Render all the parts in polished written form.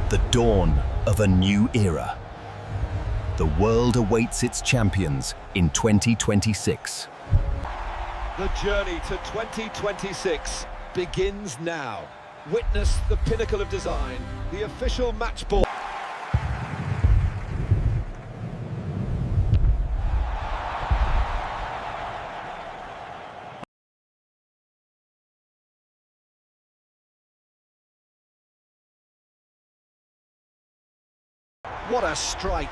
The dawn of a new era. The world awaits its champions in 2026. The journey to 2026 begins now. Witness the pinnacle of design, the official match ball. What a strike!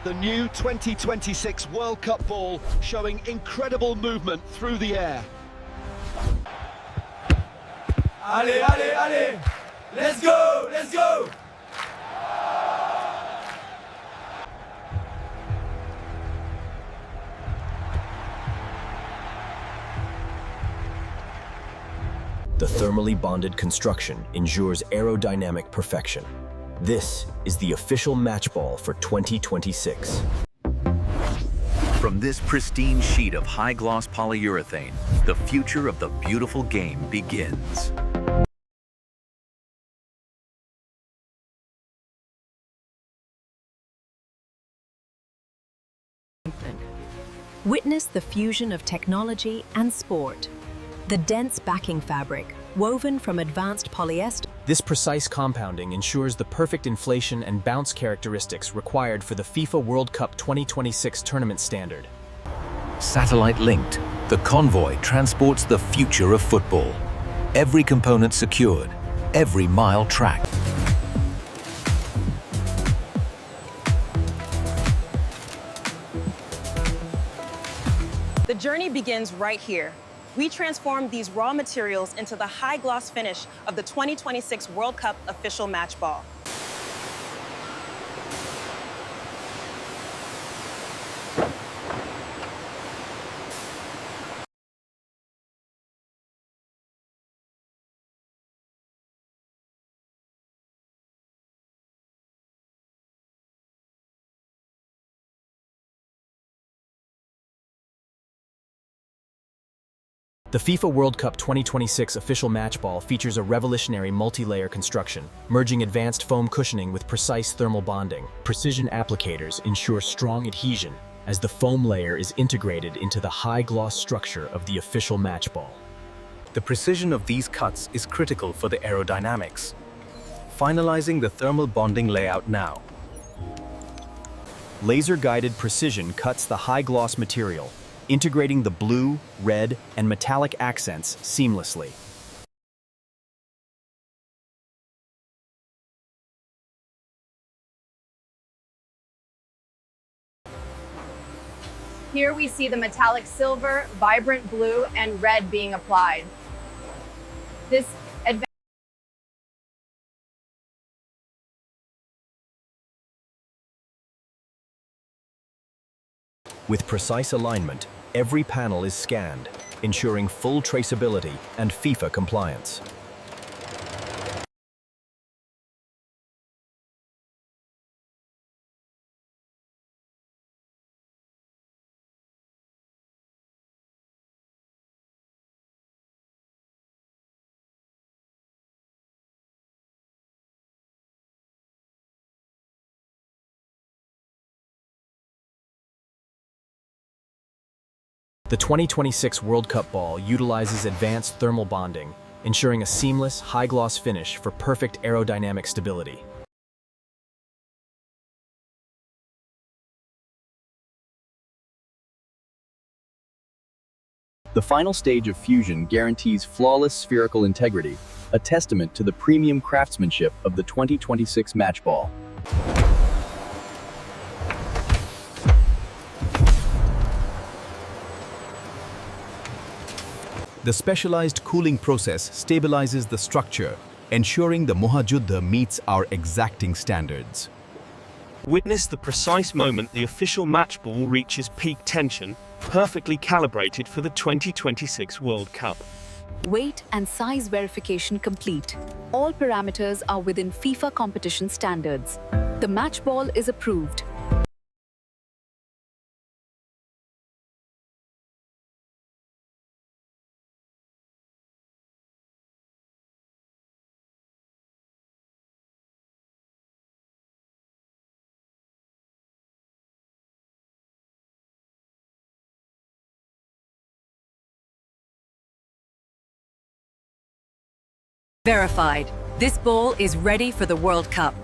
The new 2026 World Cup ball showing incredible movement through the air. Allez, allez, allez! Let's go, let's go! The thermally bonded construction ensures aerodynamic perfection. This is the official match ball for 2026. From this pristine sheet of high-gloss polyurethane, the future of the beautiful game begins. Witness the fusion of technology and sport. The dense backing fabric, woven from advanced polyester. This precise compounding ensures the perfect inflation and bounce characteristics required for the FIFA World Cup 2026 tournament standard. Satellite-linked, the convoy transports the future of football. Every component secured, every mile tracked. The journey begins right here. We transform these raw materials into the high-gloss finish of the 2026 World Cup official match ball. The FIFA World Cup 2026 official match ball features a revolutionary multi-layer construction, merging advanced foam cushioning with precise thermal bonding. Precision applicators ensure strong adhesion as the foam layer is integrated into the high-gloss structure of the official match ball. The precision of these cuts is critical for the aerodynamics. Finalizing the thermal bonding layout now. Laser-guided precision cuts the high-gloss material, integrating the blue, red, and metallic accents seamlessly. Here we see the metallic silver, vibrant blue, and red being applied. This With precise alignment, every panel is scanned, ensuring full traceability and FIFA compliance. The 2026 World Cup ball utilizes advanced thermal bonding, ensuring a seamless, high-gloss finish for perfect aerodynamic stability. The final stage of fusion guarantees flawless spherical integrity, a testament to the premium craftsmanship of the 2026 match ball. The specialized cooling process stabilizes the structure, ensuring the Mohajuddha meets our exacting standards. Witness the precise moment the official match ball reaches peak tension, perfectly calibrated for the 2026 World Cup. Weight and size verification complete. All parameters are within FIFA competition standards. The match ball is approved. Verified. This ball is ready for the World Cup.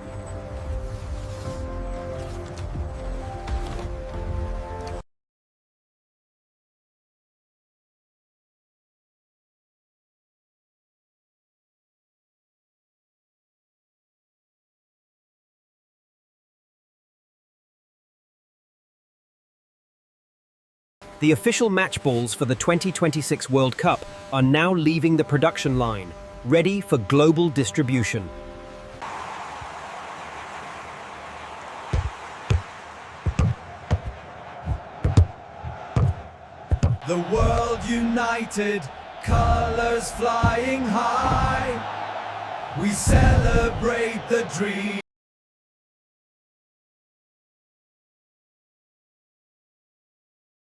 The official match balls for the 2026 World Cup are now leaving the production line, ready for global distribution. The world united, colors flying high. We celebrate the dream.